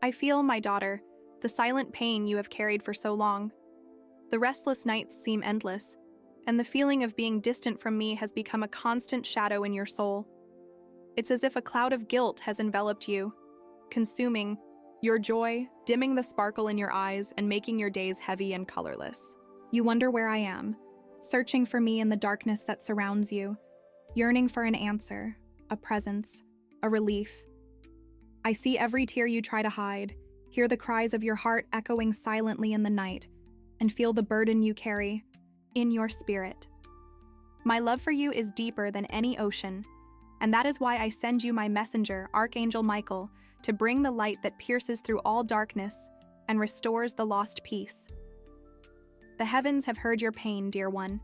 I feel, my daughter, the silent pain you have carried for so long. The restless nights seem endless, and the feeling of being distant from me has become a constant shadow in your soul. It's as if a cloud of guilt has enveloped you, consuming your joy, dimming the sparkle in your eyes, and making your days heavy and colorless. You wonder where I am, searching for me in the darkness that surrounds you, yearning for an answer, a presence, a relief. I see every tear you try to hide, hear the cries of your heart echoing silently in the night, and feel the burden you carry in your spirit. My love for you is deeper than any ocean, and that is why I send you my messenger, Archangel Michael, to bring the light that pierces through all darkness and restores the lost peace. The heavens have heard your pain, dear one,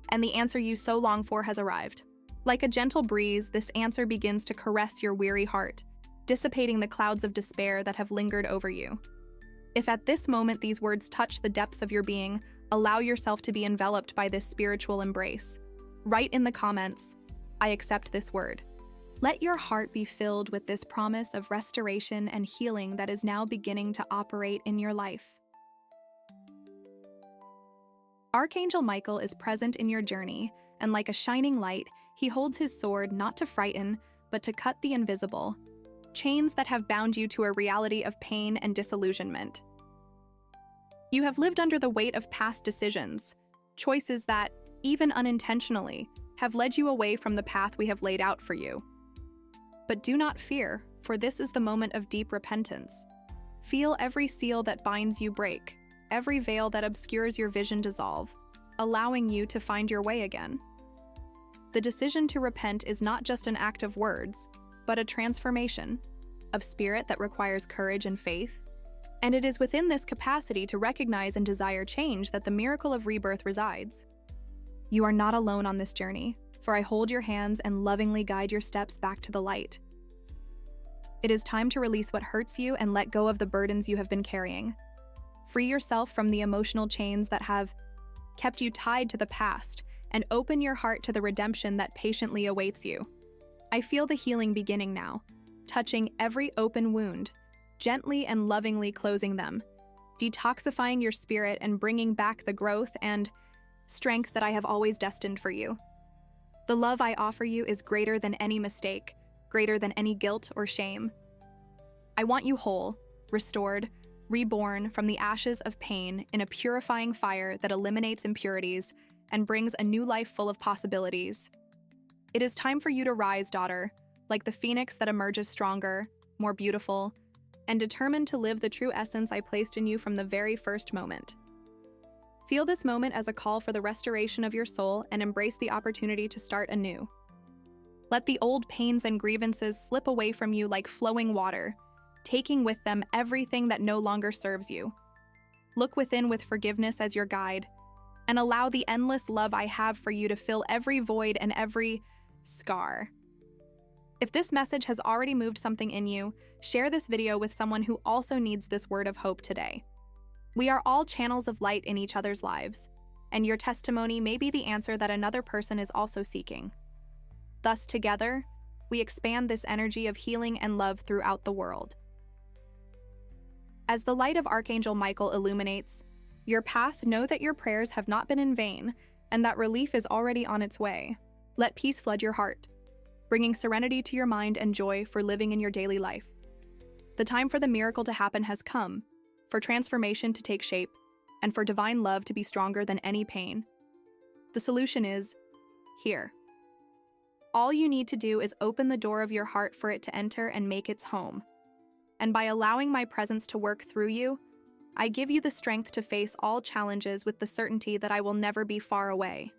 and the answer you so long for has arrived. Like a gentle breeze, this answer begins to caress your weary heart, dissipating the clouds of despair that have lingered over you. If at this moment these words touch the depths of your being, allow yourself to be enveloped by this spiritual embrace. Write in the comments, "I accept this word." Let your heart be filled with this promise of restoration and healing that is now beginning to operate in your life. Archangel Michael is present in your journey, and like a shining light, he holds his sword not to frighten, but to cut the invisible, chains that have bound you to a reality of pain and disillusionment. You have lived under the weight of past decisions, choices that, even unintentionally, have led you away from the path we have laid out for you. But do not fear, for this is the moment of deep repentance. Feel every seal that binds you break, every veil that obscures your vision dissolve, allowing you to find your way again. The decision to repent is not just an act of words, but a transformation of spirit that requires courage and faith. And it is within this capacity to recognize and desire change that the miracle of rebirth resides. You are not alone on this journey, for I hold your hands and lovingly guide your steps back to the light. It is time to release what hurts you and let go of the burdens you have been carrying. Free yourself from the emotional chains that have kept you tied to the past and open your heart to the redemption that patiently awaits you. I feel the healing beginning now, touching every open wound, gently and lovingly closing them, detoxifying your spirit and bringing back the growth and strength that I have always destined for you. The love I offer you is greater than any mistake, greater than any guilt or shame. I want you whole, restored, reborn from the ashes of pain in a purifying fire that eliminates impurities and brings a new life full of possibilities. It is time for you to rise, daughter, like the phoenix that emerges stronger, more beautiful, and determined to live the true essence I placed in you from the very first moment. Feel this moment as a call for the restoration of your soul and embrace the opportunity to start anew. Let the old pains and grievances slip away from you like flowing water, taking with them everything that no longer serves you. Look within with forgiveness as your guide, and allow the endless love I have for you to fill every void and every scar. If this message has already moved something in you, share this video with someone who also needs this word of hope today. We are all channels of light in each other's lives, and your testimony may be the answer that another person is also seeking. Thus, together, we expand this energy of healing and love throughout the world. As the light of Archangel Michael illuminates your path, know that your prayers have not been in vain and that relief is already on its way. Let peace flood your heart, bringing serenity to your mind and joy for living in your daily life. The time for the miracle to happen has come, for transformation to take shape, and for divine love to be stronger than any pain. The solution is here. All you need to do is open the door of your heart for it to enter and make its home. And by allowing my presence to work through you, I give you the strength to face all challenges with the certainty that I will never be far away.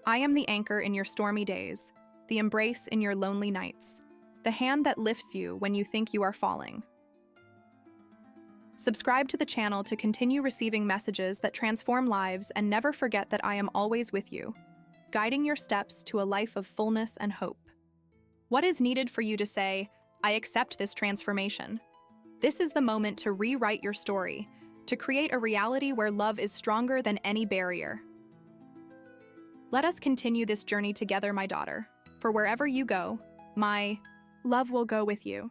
I am the anchor in your stormy days, the embrace in your lonely nights, the hand that lifts you when you think you are falling. Subscribe to the channel to continue receiving messages that transform lives, and never forget that I am always with you, guiding your steps to a life of fullness and hope. What is needed for you to say, "I accept this transformation"? This is the moment to rewrite your story, to create a reality where love is stronger than any barrier. Let us continue this journey together, my daughter, for wherever you go, my love will go with you.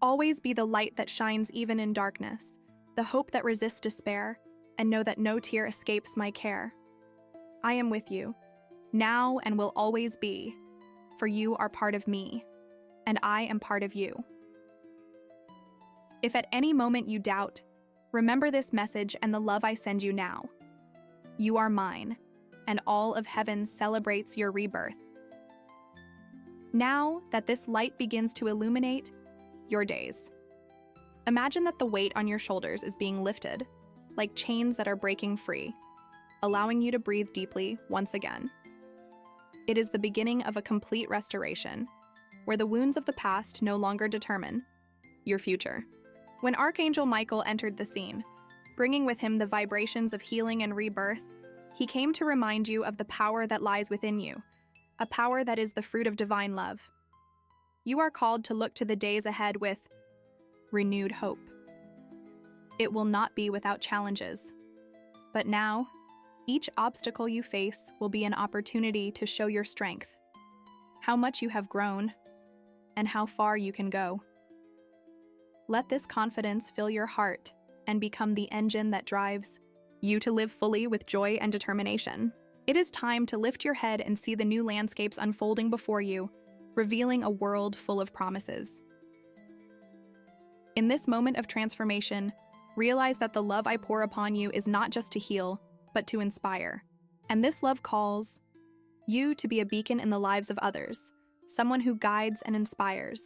Always be the light that shines even in darkness, the hope that resists despair, and know that no tear escapes my care. I am with you, now and will always be, for you are part of me, and I am part of you. If at any moment you doubt, remember this message and the love I send you now. You are mine, and all of heaven celebrates your rebirth. Now that this light begins to illuminate your days, imagine that the weight on your shoulders is being lifted, like chains that are breaking free, allowing you to breathe deeply once again. It is the beginning of a complete restoration, where the wounds of the past no longer determine your future. When Archangel Michael entered the scene, bringing with him the vibrations of healing and rebirth, he came to remind you of the power that lies within you, a power that is the fruit of divine love. You are called to look to the days ahead with renewed hope. It will not be without challenges, but now, each obstacle you face will be an opportunity to show your strength, how much you have grown, and how far you can go. Let this confidence fill your heart and become the engine that drives you to live fully with joy and determination. It is time to lift your head and see the new landscapes unfolding before you, revealing a world full of promises. In this moment of transformation, realize that the love I pour upon you is not just to heal, but to inspire. And this love calls you to be a beacon in the lives of others, someone who guides and inspires.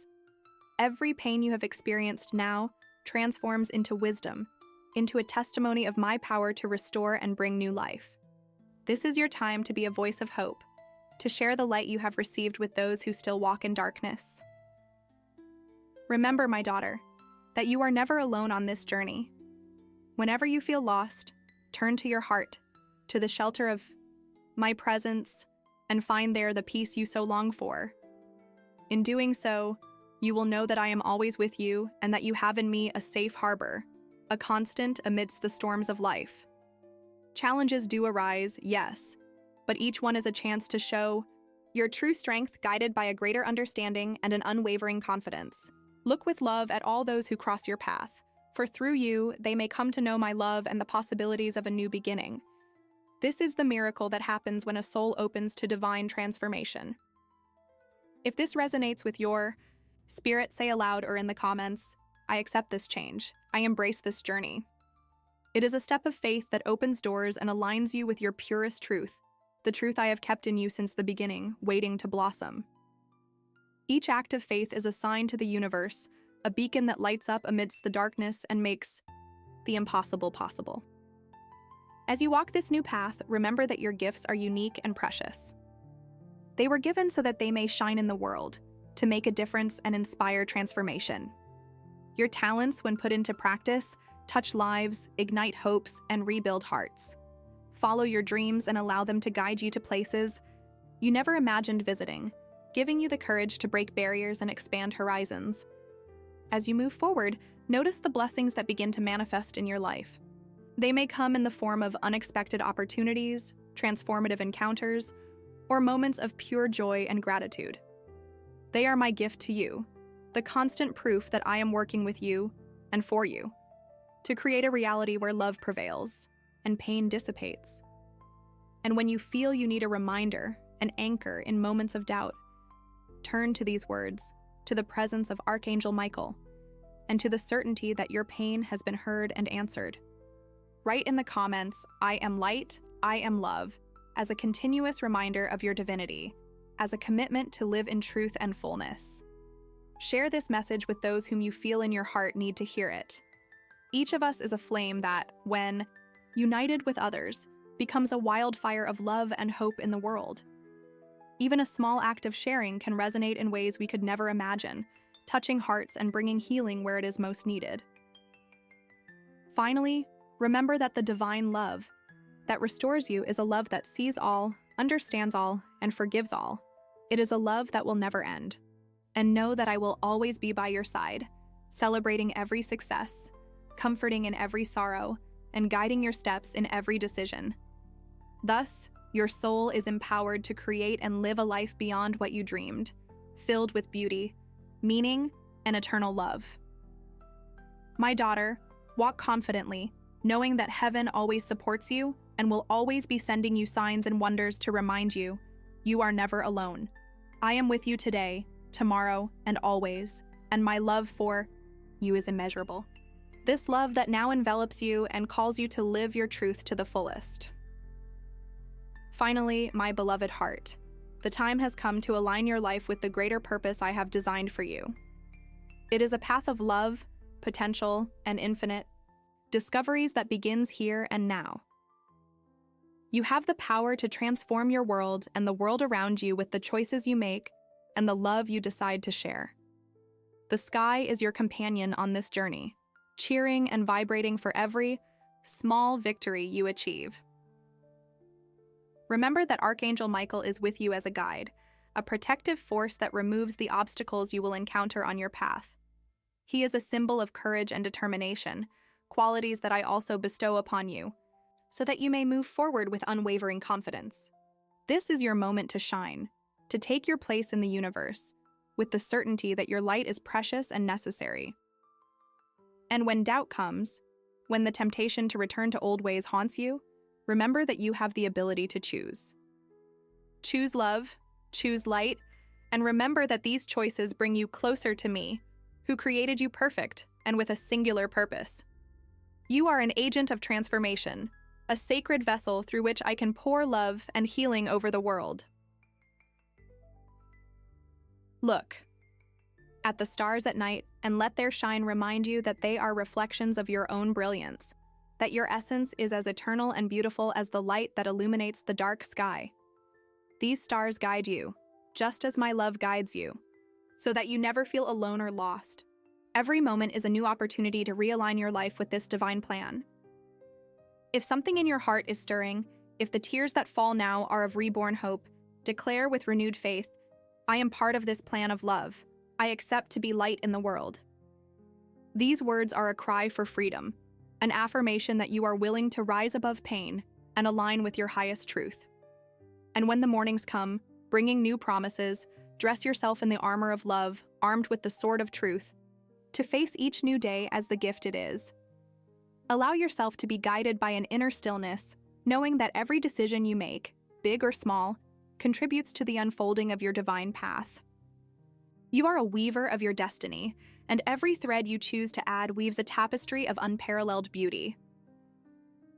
Every pain you have experienced now transforms into wisdom, into a testimony of my power to restore and bring new life. This is your time to be a voice of hope, to share the light you have received with those who still walk in darkness. Remember, my daughter, that you are never alone on this journey. Whenever you feel lost, turn to your heart, to the shelter of my presence, and find there the peace you so long for. In doing so, you will know that I am always with you and that you have in me a safe harbor, a constant amidst the storms of life. Challenges do arise, yes, but each one is a chance to show your true strength, guided by a greater understanding and an unwavering confidence. Look with love at all those who cross your path, for through you, they may come to know my love and the possibilities of a new beginning. This is the miracle that happens when a soul opens to divine transformation. If this resonates with your spirit, say aloud or in the comments, I accept this change. I embrace this journey. It is a step of faith that opens doors and aligns you with your purest truth, the truth I have kept in you since the beginning, waiting to blossom. Each act of faith is a sign to the universe, a beacon that lights up amidst the darkness and makes the impossible possible. As you walk this new path, remember that your gifts are unique and precious. They were given so that they may shine in the world, to make a difference and inspire transformation. Your talents, when put into practice, touch lives, ignite hopes, and rebuild hearts. Follow your dreams and allow them to guide you to places you never imagined visiting, giving you the courage to break barriers and expand horizons. As you move forward, notice the blessings that begin to manifest in your life. They may come in the form of unexpected opportunities, transformative encounters, or moments of pure joy and gratitude. They are my gift to you, the constant proof that I am working with you and for you, to create a reality where love prevails and pain dissipates. And when you feel you need a reminder, an anchor in moments of doubt, turn to these words, to the presence of Archangel Michael, and to the certainty that your pain has been heard and answered. Write in the comments, I am light, I am love, as a continuous reminder of your divinity, as a commitment to live in truth and fullness. Share this message with those whom you feel in your heart need to hear it. Each of us is a flame that, when united with others, becomes a wildfire of love and hope in the world. Even a small act of sharing can resonate in ways we could never imagine, touching hearts and bringing healing where it is most needed. Finally, remember that the divine love that restores you is a love that sees all, understands all, and forgives all. It is a love that will never end. And know that I will always be by your side, celebrating every success, comforting in every sorrow, and guiding your steps in every decision. Thus, your soul is empowered to create and live a life beyond what you dreamed, filled with beauty, meaning, and eternal love. My daughter, walk confidently, knowing that heaven always supports you and will always be sending you signs and wonders to remind you, you are never alone. I am with you today, tomorrow, and always, and my love for you is immeasurable. This love that now envelops you and calls you to live your truth to the fullest. Finally, my beloved heart, the time has come to align your life with the greater purpose I have designed for you. It is a path of love, potential, and infinite discoveries that begins here and now. You have the power to transform your world and the world around you with the choices you make and the love you decide to share. The sky is your companion on this journey, cheering and vibrating for every small victory you achieve. Remember that Archangel Michael is with you as a guide, a protective force that removes the obstacles you will encounter on your path. He is a symbol of courage and determination, qualities that I also bestow upon you, so that you may move forward with unwavering confidence. This is your moment to shine, to take your place in the universe, with the certainty that your light is precious and necessary. And when doubt comes, when the temptation to return to old ways haunts you, remember that you have the ability to choose. Choose love, choose light, and remember that these choices bring you closer to me, who created you perfect and with a singular purpose. You are an agent of transformation, a sacred vessel through which I can pour love and healing over the world. Look at the stars at night and let their shine remind you that they are reflections of your own brilliance, that your essence is as eternal and beautiful as the light that illuminates the dark sky. These stars guide you, just as my love guides you, so that you never feel alone or lost. Every moment is a new opportunity to realign your life with this divine plan. If something in your heart is stirring, if the tears that fall now are of reborn hope, declare with renewed faith, I am part of this plan of love. I accept to be light in the world. These words are a cry for freedom, an affirmation that you are willing to rise above pain and align with your highest truth. And when the mornings come, bringing new promises, dress yourself in the armor of love, armed with the sword of truth, to face each new day as the gift it is. Allow yourself to be guided by an inner stillness, knowing that every decision you make, big or small, contributes to the unfolding of your divine path. You are a weaver of your destiny, and every thread you choose to add weaves a tapestry of unparalleled beauty.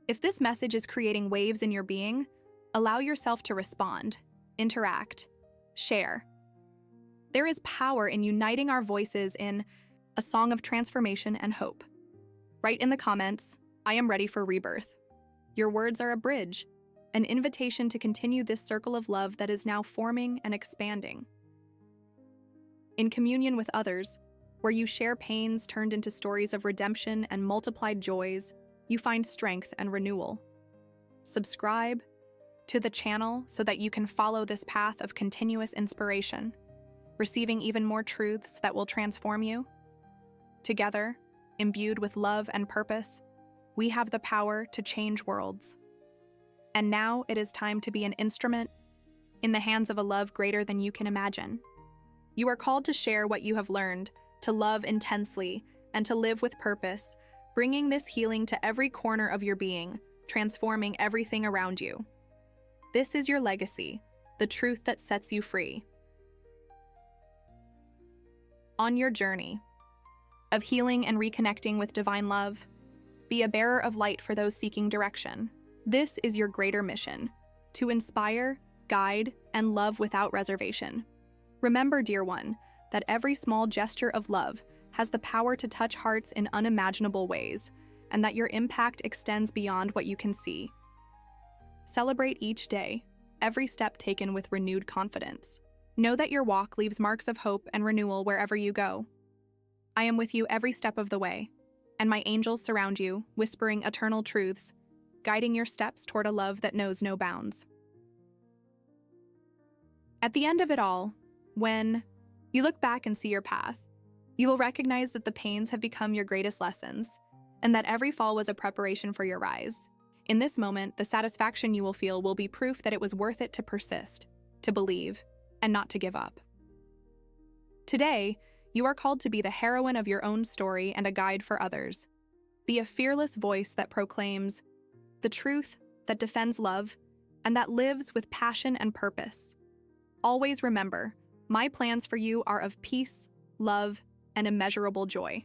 If this message is creating waves in your being, allow yourself to respond, interact, share. There is power in uniting our voices in a song of transformation and hope. Write in the comments, I am ready for rebirth. Your words are a bridge, an invitation to continue this circle of love that is now forming and expanding. In communion with others, where you share pains turned into stories of redemption and multiplied joys, you find strength and renewal. Subscribe to the channel so that you can follow this path of continuous inspiration, receiving even more truths that will transform you. Together, imbued with love and purpose, we have the power to change worlds. And now it is time to be an instrument in the hands of a love greater than you can imagine. You are called to share what you have learned, to love intensely, and to live with purpose, bringing this healing to every corner of your being, transforming everything around you. This is your legacy, the truth that sets you free. On your journey of healing and reconnecting with divine love, be a bearer of light for those seeking direction. This is your greater mission, to inspire, guide, and love without reservation. Remember, dear one, that every small gesture of love has the power to touch hearts in unimaginable ways, and that your impact extends beyond what you can see. Celebrate each day, every step taken with renewed confidence. Know that your walk leaves marks of hope and renewal wherever you go. I am with you every step of the way, and my angels surround you, whispering eternal truths, guiding your steps toward a love that knows no bounds. At the end of it all, when you look back and see your path, you will recognize that the pains have become your greatest lessons, and that every fall was a preparation for your rise. In this moment, the satisfaction you will feel will be proof that it was worth it to persist, to believe, and not to give up. Today, You are called to be the heroine of your own story and a guide for others. Be a fearless voice that proclaims the truth, that defends love, and that lives with passion and purpose. Always remember, my plans for you are of peace, love, and immeasurable joy.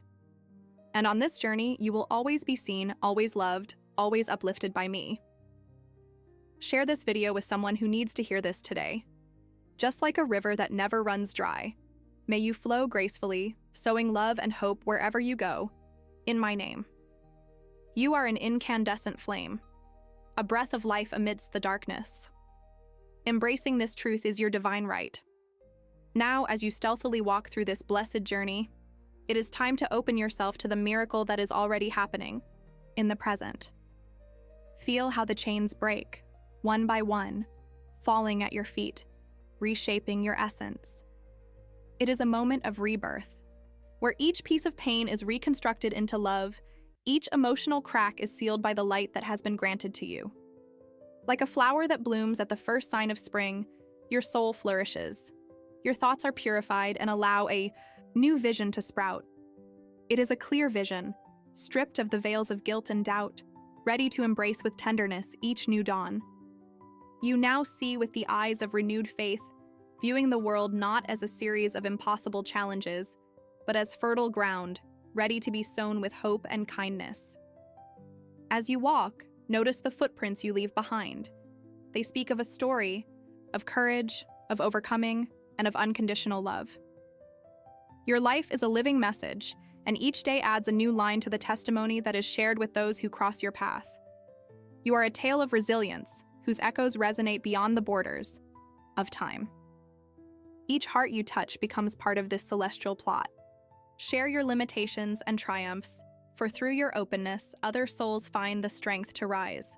And on this journey, you will always be seen, always loved, always uplifted by me. Share this video with someone who needs to hear this today. Just like a river that never runs dry, may you flow gracefully, sowing love and hope wherever you go, in my name. You are an incandescent flame, a breath of life amidst the darkness. Embracing this truth is your divine right. Now, as you stealthily walk through this blessed journey, it is time to open yourself to the miracle that is already happening in the present. Feel how the chains break, one by one, falling at your feet, reshaping your essence. It is a moment of rebirth, where each piece of pain is reconstructed into love, each emotional crack is sealed by the light that has been granted to you. Like a flower that blooms at the first sign of spring, your soul flourishes. Your thoughts are purified and allow a new vision to sprout. It is a clear vision, stripped of the veils of guilt and doubt, ready to embrace with tenderness each new dawn. You now see with the eyes of renewed faith, viewing the world not as a series of impossible challenges, but as fertile ground, ready to be sown with hope and kindness. As you walk, notice the footprints you leave behind. They speak of a story, of courage, of overcoming, and of unconditional love. Your life is a living message, and each day adds a new line to the testimony that is shared with those who cross your path. You are a tale of resilience, whose echoes resonate beyond the borders of time. Each heart you touch becomes part of this celestial plot. Share your limitations and triumphs, for through your openness, other souls find the strength to rise.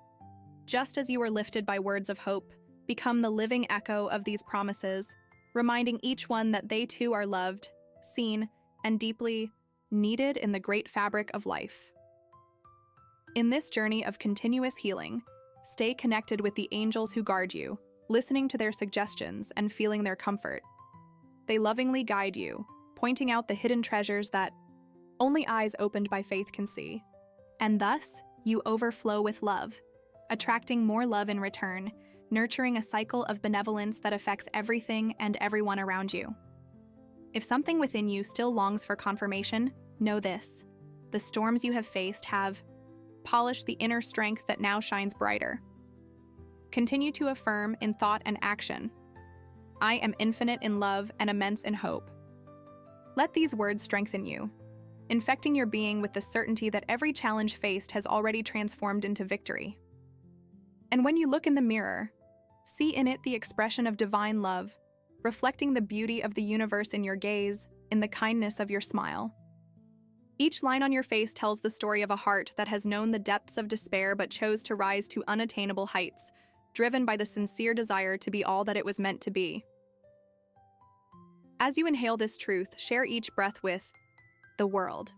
Just as you were lifted by words of hope, become the living echo of these promises, reminding each one that they too are loved, seen, and deeply needed in the great fabric of life. In this journey of continuous healing, stay connected with the angels who guard you, listening to their suggestions and feeling their comfort. They lovingly guide you, pointing out the hidden treasures that only eyes opened by faith can see. And thus, you overflow with love, attracting more love in return, nurturing a cycle of benevolence that affects everything and everyone around you. If something within you still longs for confirmation, know this: the storms you have faced have polished the inner strength that now shines brighter. Continue to affirm in thought and action, I am infinite in love and immense in hope. Let these words strengthen you, infecting your being with the certainty that every challenge faced has already transformed into victory. And when you look in the mirror, see in it the expression of divine love, reflecting the beauty of the universe in your gaze, in the kindness of your smile. Each line on your face tells the story of a heart that has known the depths of despair but chose to rise to unattainable heights, driven by the sincere desire to be all that it was meant to be. As you inhale this truth, share each breath with the world.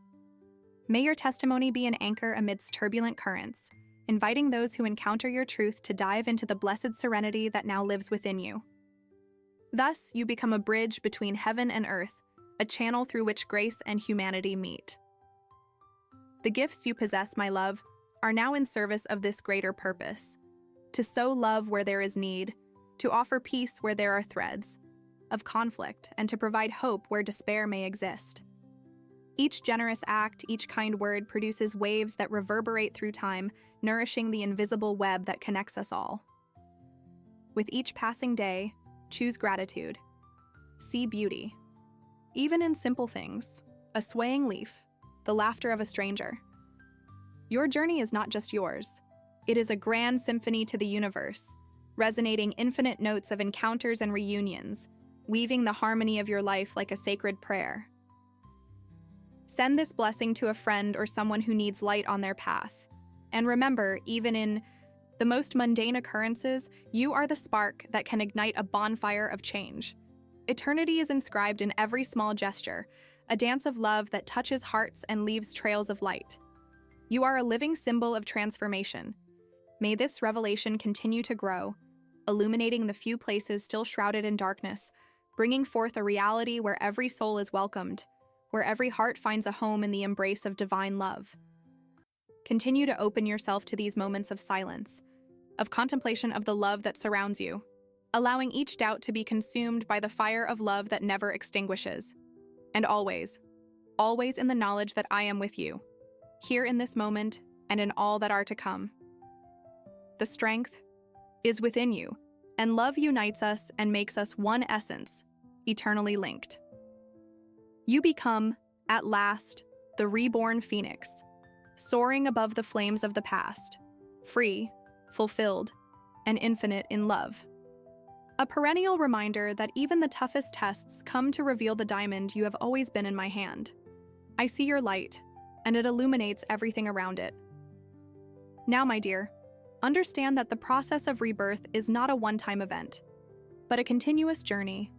May your testimony be an anchor amidst turbulent currents, inviting those who encounter your truth to dive into the blessed serenity that now lives within you. Thus, you become a bridge between heaven and earth, a channel through which grace and humanity meet. The gifts you possess, my love, are now in service of this greater purpose: to sow love where there is need, to offer peace where there are threads of conflict, and to provide hope where despair may exist. Each generous act, each kind word produces waves that reverberate through time, nourishing the invisible web that connects us all. With each passing day, choose gratitude. See beauty, even in simple things: a swaying leaf, the laughter of a stranger. Your journey is not just yours. It is a grand symphony to the universe, resonating infinite notes of encounters and reunions, weaving the harmony of your life like a sacred prayer. Send this blessing to a friend or someone who needs light on their path. And remember, even in the most mundane occurrences, you are the spark that can ignite a bonfire of change. Eternity is inscribed in every small gesture, a dance of love that touches hearts and leaves trails of light. You are a living symbol of transformation. May this revelation continue to grow, illuminating the few places still shrouded in darkness, bringing forth a reality where every soul is welcomed, where every heart finds a home in the embrace of divine love. Continue to open yourself to these moments of silence, of contemplation of the love that surrounds you, allowing each doubt to be consumed by the fire of love that never extinguishes. And always, always in the knowledge that I am with you, here in this moment and in all that are to come. The strength is within you, and love unites us and makes us one essence, eternally linked. You become, at last, the reborn phoenix, soaring above the flames of the past, free, fulfilled, and infinite in love. A perennial reminder that even the toughest tests come to reveal the diamond you have always been in my hand. I see your light, and it illuminates everything around it. Now, my dear, understand that the process of rebirth is not a one-time event, but a continuous journey.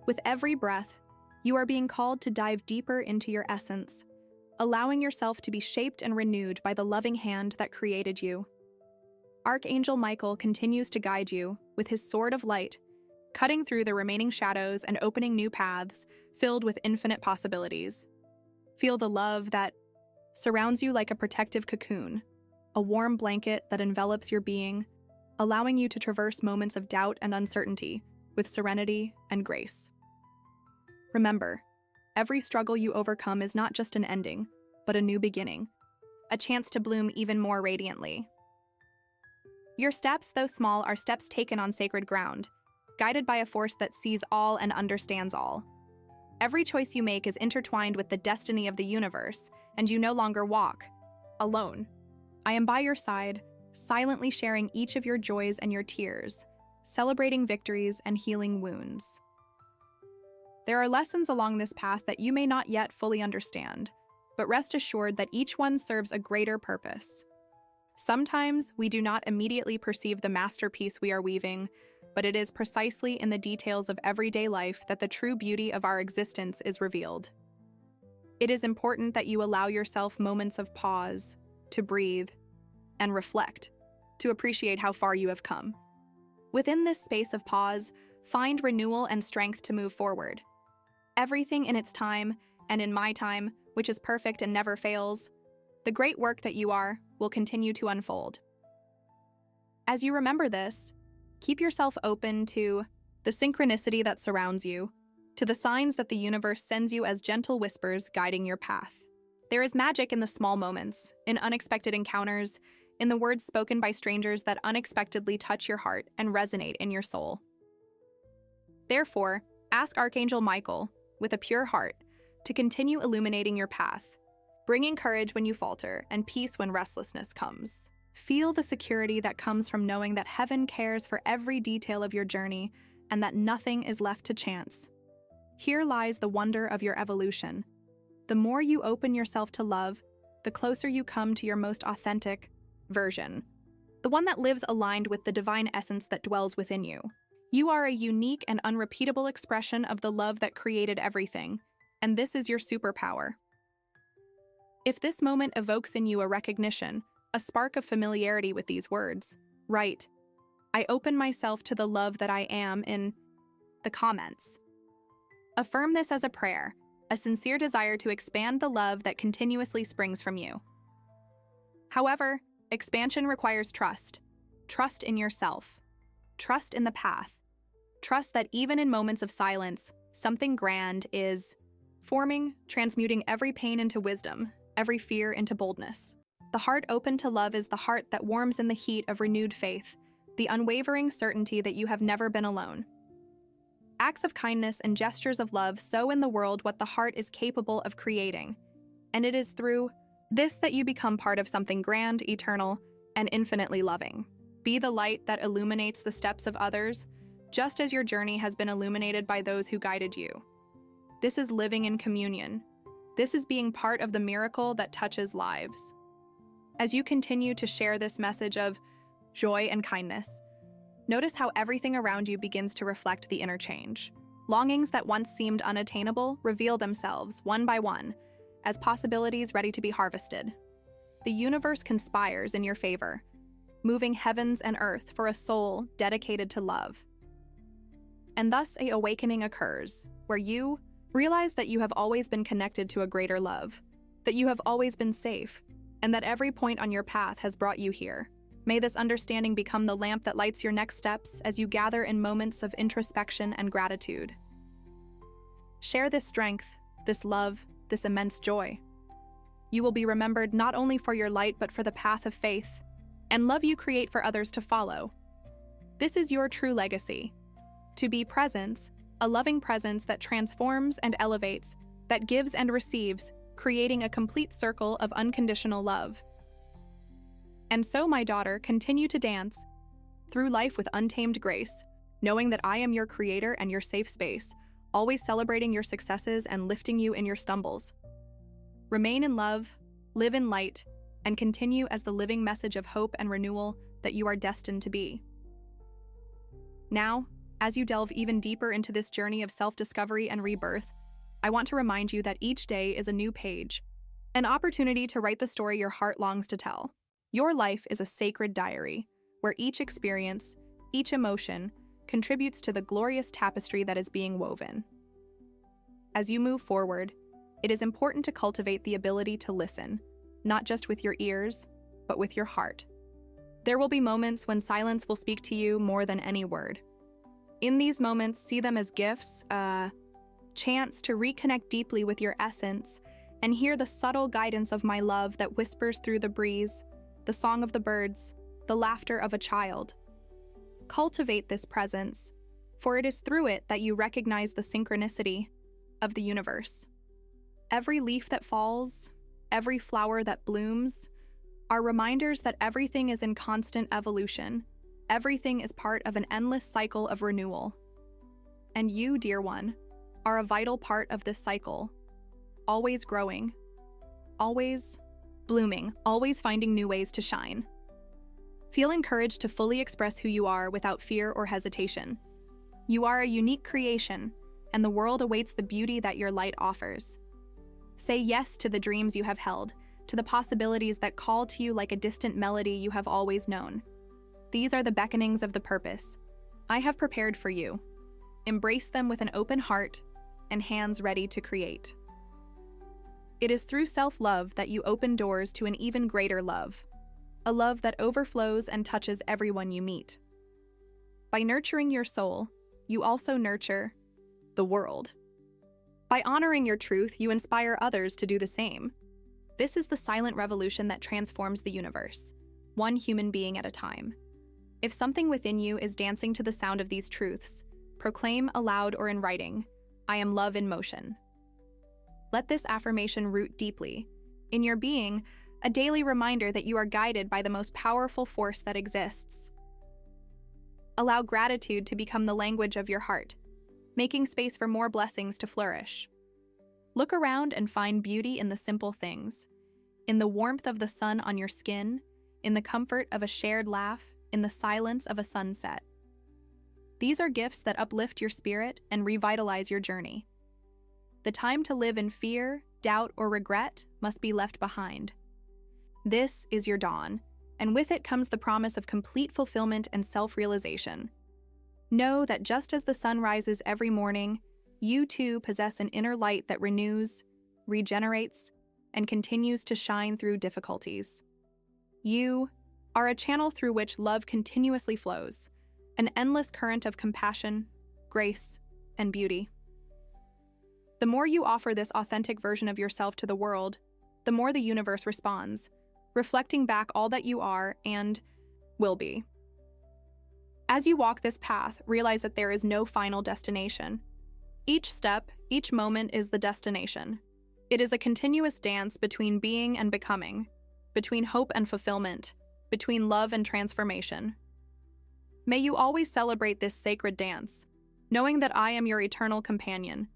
With every breath, you are being called to dive deeper into your essence, allowing yourself to be shaped and renewed by the loving hand that created you. Archangel Michael continues to guide you with his sword of light, cutting through the remaining shadows and opening new paths filled with infinite possibilities. Feel the love that surrounds you like a protective cocoon, a warm blanket that envelops your being, allowing you to traverse moments of doubt and uncertainty with serenity and grace. Remember, every struggle you overcome is not just an ending, but a new beginning, a chance to bloom even more radiantly. Your steps, though small, are steps taken on sacred ground, guided by a force that sees all and understands all. Every choice you make is intertwined with the destiny of the universe, and you no longer walk alone. I am by your side, silently sharing each of your joys and your tears, celebrating victories and healing wounds. There are lessons along this path that you may not yet fully understand, but rest assured that each one serves a greater purpose. Sometimes we do not immediately perceive the masterpiece we are weaving, but it is precisely in the details of everyday life that the true beauty of our existence is revealed. It is important that you allow yourself moments of pause, to breathe, and reflect, to appreciate how far you have come. Within this space of pause, find renewal and strength to move forward. Everything in its time, and in my time, which is perfect and never fails, the great work that you are will continue to unfold. As you remember this, keep yourself open to the synchronicity that surrounds you, to the signs that the universe sends you as gentle whispers guiding your path. There is magic in the small moments, in unexpected encounters, in the words spoken by strangers that unexpectedly touch your heart and resonate in your soul. Therefore, ask Archangel Michael, with a pure heart, to continue illuminating your path, bringing courage when you falter and peace when restlessness comes. Feel the security that comes from knowing that heaven cares for every detail of your journey and that nothing is left to chance. Here lies the wonder of your evolution. The more you open yourself to love, the closer you come to your most authentic version, the one that lives aligned with the divine essence that dwells within you. You are a unique and unrepeatable expression of the love that created everything, and this is your superpower. If this moment evokes in you a recognition, a spark of familiarity with these words, write, "I open myself to the love that I am," in the comments. Affirm this as a prayer, a sincere desire to expand the love that continuously springs from you. However, expansion requires trust. Trust in yourself. Trust in the path. Trust that even in moments of silence, something grand is forming, transmuting every pain into wisdom, every fear into boldness. The heart open to love is the heart that warms in the heat of renewed faith, the unwavering certainty that you have never been alone. Acts of kindness and gestures of love sow in the world what the heart is capable of creating, and it is through this that you become part of something grand, eternal, and infinitely loving. Be the light that illuminates the steps of others, just as your journey has been illuminated by those who guided you. This is living in communion. This is being part of the miracle that touches lives. As you continue to share this message of joy and kindness, notice how everything around you begins to reflect the inner change. Longings that once seemed unattainable reveal themselves one by one as possibilities ready to be harvested. The universe conspires in your favor, moving heavens and earth for a soul dedicated to love. And thus, an awakening occurs, where you, Realize that you have always been connected to a greater love, that you have always been safe, and that every point on your path has brought you here. May this understanding become the lamp that lights your next steps as you gather in moments of introspection and gratitude. Share this strength, this love, this immense joy. You will be remembered not only for your light but for the path of faith and love you create for others to follow. This is your true legacy. To be presence, a loving presence that transforms and elevates, that gives and receives, creating a complete circle of unconditional love. And so, my daughter, continue to dance through life with untamed grace, knowing that I am your creator and your safe space, always celebrating your successes and lifting you in your stumbles. Remain in love, live in light, and continue as the living message of hope and renewal that you are destined to be. Now, as you delve even deeper into this journey of self-discovery and rebirth, I want to remind you that each day is a new page, an opportunity to write the story your heart longs to tell. Your life is a sacred diary, where each experience, each emotion, contributes to the glorious tapestry that is being woven. As you move forward, it is important to cultivate the ability to listen, not just with your ears, but with your heart. There will be moments when silence will speak to you more than any word. In these moments, see them as gifts, a chance to reconnect deeply with your essence and hear the subtle guidance of my love that whispers through the breeze, the song of the birds, the laughter of a child. Cultivate this presence, for it is through it that you recognize the synchronicity of the universe. Every leaf that falls, every flower that blooms, are reminders that everything is in constant evolution. Everything is part of an endless cycle of renewal. And you, dear one, are a vital part of this cycle, always growing, always blooming, always finding new ways to shine. Feel encouraged to fully express who you are without fear or hesitation. You are a unique creation, and the world awaits the beauty that your light offers. Say yes to the dreams you have held, to the possibilities that call to you like a distant melody you have always known. These are the beckonings of the purpose I have prepared for you. Embrace them with an open heart and hands ready to create. It is through self-love that you open doors to an even greater love, a love that overflows and touches everyone you meet. By nurturing your soul, you also nurture the world. By honoring your truth, you inspire others to do the same. This is the silent revolution that transforms the universe, one human being at a time. If something within you is dancing to the sound of these truths, proclaim aloud or in writing, I am love in motion. Let this affirmation root deeply in your being, a daily reminder that you are guided by the most powerful force that exists. Allow gratitude to become the language of your heart, making space for more blessings to flourish. Look around and find beauty in the simple things, in the warmth of the sun on your skin, in the comfort of a shared laugh, in the silence of a sunset. These are gifts that uplift your spirit and revitalize your journey. The time to live in fear, doubt, or regret must be left behind. This is your dawn, and with it comes the promise of complete fulfillment and self-realization. Know that just as the sun rises every morning, you too possess an inner light that renews, regenerates, and continues to shine through difficulties. You are a channel through which love continuously flows, an endless current of compassion, grace, and beauty. The more you offer this authentic version of yourself to the world, the more the universe responds, reflecting back all that you are and will be. As you walk this path, realize that there is no final destination. Each step, each moment is the destination. It is a continuous dance between being and becoming, between hope and fulfillment, between love and transformation. May you always celebrate this sacred dance, knowing that I am your eternal companion,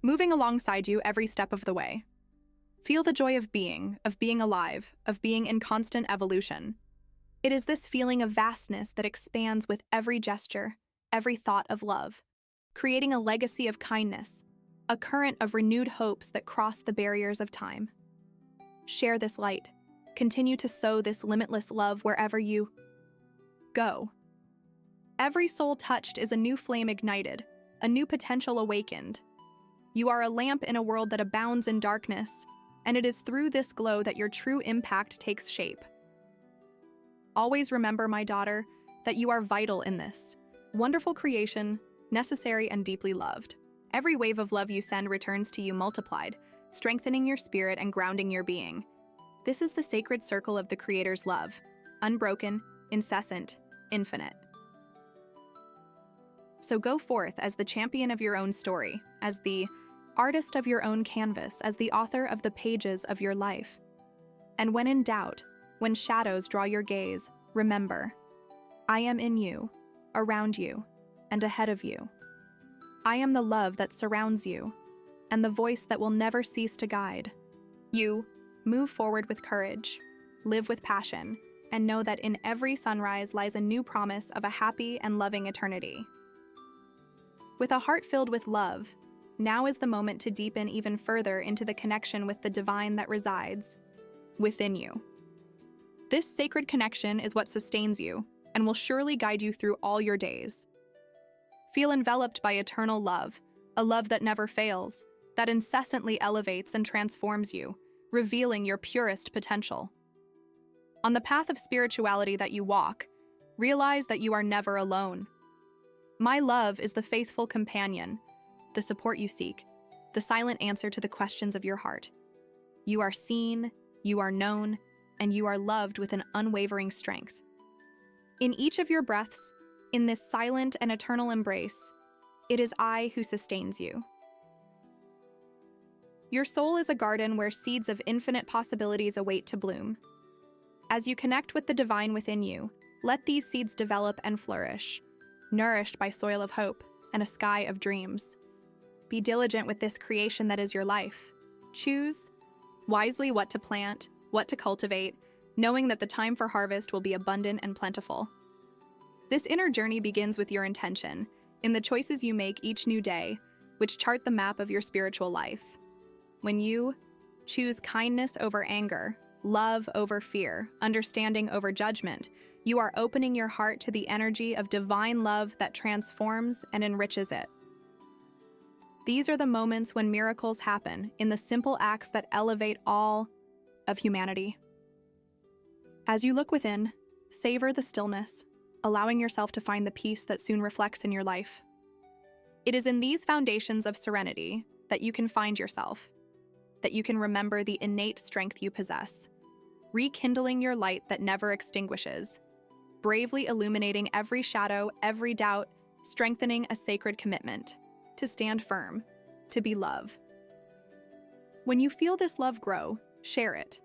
moving alongside you every step of the way. Feel the joy of being alive, of being in constant evolution. It is this feeling of vastness that expands with every gesture, every thought of love, creating a legacy of kindness, a current of renewed hopes that cross the barriers of time. Share this light. Continue to sow this limitless love wherever you go. Every soul touched is a new flame ignited, a new potential awakened. You are a lamp in a world that abounds in darkness, and it is through this glow that your true impact takes shape. Always remember, my daughter, that you are vital in this wonderful creation, necessary and deeply loved. Every wave of love you send returns to you multiplied, strengthening your spirit and grounding your being. This is the sacred circle of the Creator's love, unbroken, incessant, infinite. So go forth as the champion of your own story, as the artist of your own canvas, as the author of the pages of your life. And when in doubt, when shadows draw your gaze, remember, I am in you, around you, and ahead of you. I am the love that surrounds you, and the voice that will never cease to guide. You move forward with courage, live with passion, and know that in every sunrise lies a new promise of a happy and loving eternity. With a heart filled with love, now is the moment to deepen even further into the connection with the divine that resides within you. This sacred connection is what sustains you and will surely guide you through all your days. Feel enveloped by eternal love, a love that never fails, that incessantly elevates and transforms you, revealing your purest potential. On the path of spirituality that you walk, realize that you are never alone. My love is the faithful companion, the support you seek, the silent answer to the questions of your heart. You are seen, you are known, and you are loved with an unwavering strength. In each of your breaths, in this silent and eternal embrace, it is I who sustains you. Your soul is a garden where seeds of infinite possibilities await to bloom. As you connect with the divine within you, let these seeds develop and flourish, nourished by soil of hope and a sky of dreams. Be diligent with this creation that is your life. Choose wisely what to plant, what to cultivate, knowing that the time for harvest will be abundant and plentiful. This inner journey begins with your intention, in the choices you make each new day, which chart the map of your spiritual life. When you choose kindness over anger, love over fear, understanding over judgment, you are opening your heart to the energy of divine love that transforms and enriches it. These are the moments when miracles happen, in the simple acts that elevate all of humanity. As you look within, savor the stillness, allowing yourself to find the peace that soon reflects in your life. It is in these foundations of serenity that you can find yourself, that you can remember the innate strength you possess, rekindling your light that never extinguishes, bravely illuminating every shadow, every doubt, strengthening a sacred commitment to stand firm, to be love. When you feel this love grow, share it.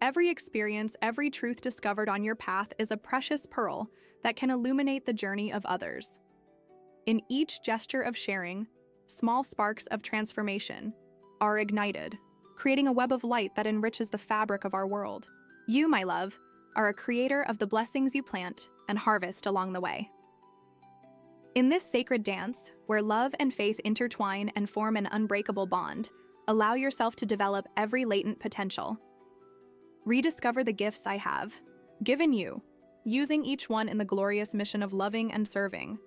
Every experience, every truth discovered on your path is a precious pearl that can illuminate the journey of others. In each gesture of sharing, small sparks of transformation are ignited, creating a web of light that enriches the fabric of our world. You, my love, are a creator of the blessings you plant and harvest along the way. In this sacred dance, where love and faith intertwine and form an unbreakable bond, allow yourself to develop every latent potential. Rediscover the gifts I have given you, using each one in the glorious mission of loving and serving,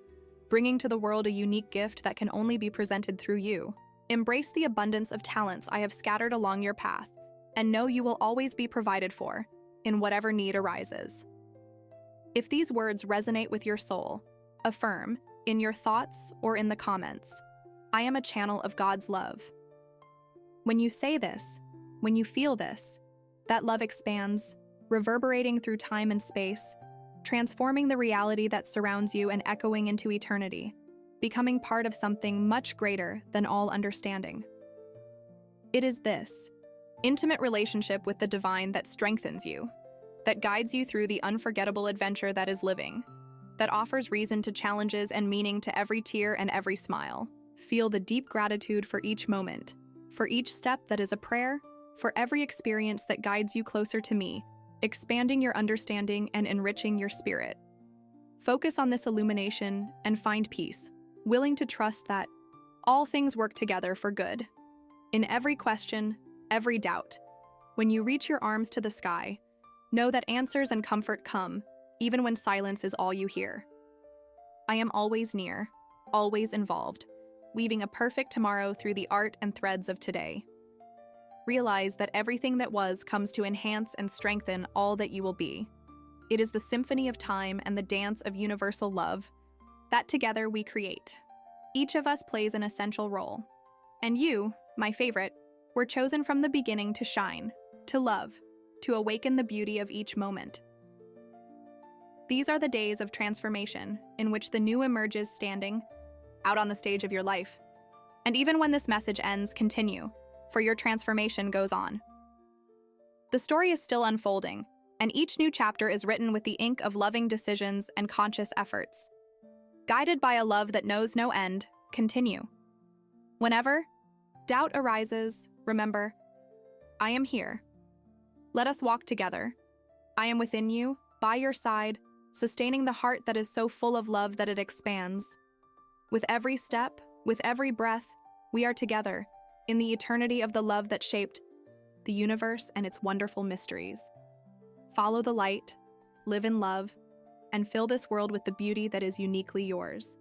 bringing to the world a unique gift that can only be presented through you. Embrace the abundance of talents I have scattered along your path, and know you will always be provided for, in whatever need arises. If these words resonate with your soul, affirm, in your thoughts or in the comments, I am a channel of God's love. When you say this, when you feel this, that love expands, reverberating through time and space, transforming the reality that surrounds you and echoing into eternity, becoming part of something much greater than all understanding. It is this intimate relationship with the divine that strengthens you, that guides you through the unforgettable adventure that is living, that offers reason to challenges and meaning to every tear and every smile. Feel the deep gratitude for each moment, for each step that is a prayer, for every experience that guides you closer to me, expanding your understanding and enriching your spirit. Focus on this illumination and find peace, willing to trust that all things work together for good. In every question, every doubt, when you reach your arms to the sky, know that answers and comfort come, even when silence is all you hear. I am always near, always involved, weaving a perfect tomorrow through the art and threads of today. Realize that everything that was comes to enhance and strengthen all that you will be. It is the symphony of time and the dance of universal love that together we create. Each of us plays an essential role. And you, my favorite, were chosen from the beginning to shine, to love, to awaken the beauty of each moment. These are the days of transformation in which the new emerges standing out on the stage of your life. And even when this message ends, continue, for your transformation goes on. The story is still unfolding, and each new chapter is written with the ink of loving decisions and conscious efforts. Guided by a love that knows no end, continue. Whenever doubt arises, remember, I am here. Let us walk together. I am within you, by your side, sustaining the heart that is so full of love that it expands. With every step, with every breath, we are together, in the eternity of the love that shaped the universe and its wonderful mysteries. Follow the light, live in love, and fill this world with the beauty that is uniquely yours.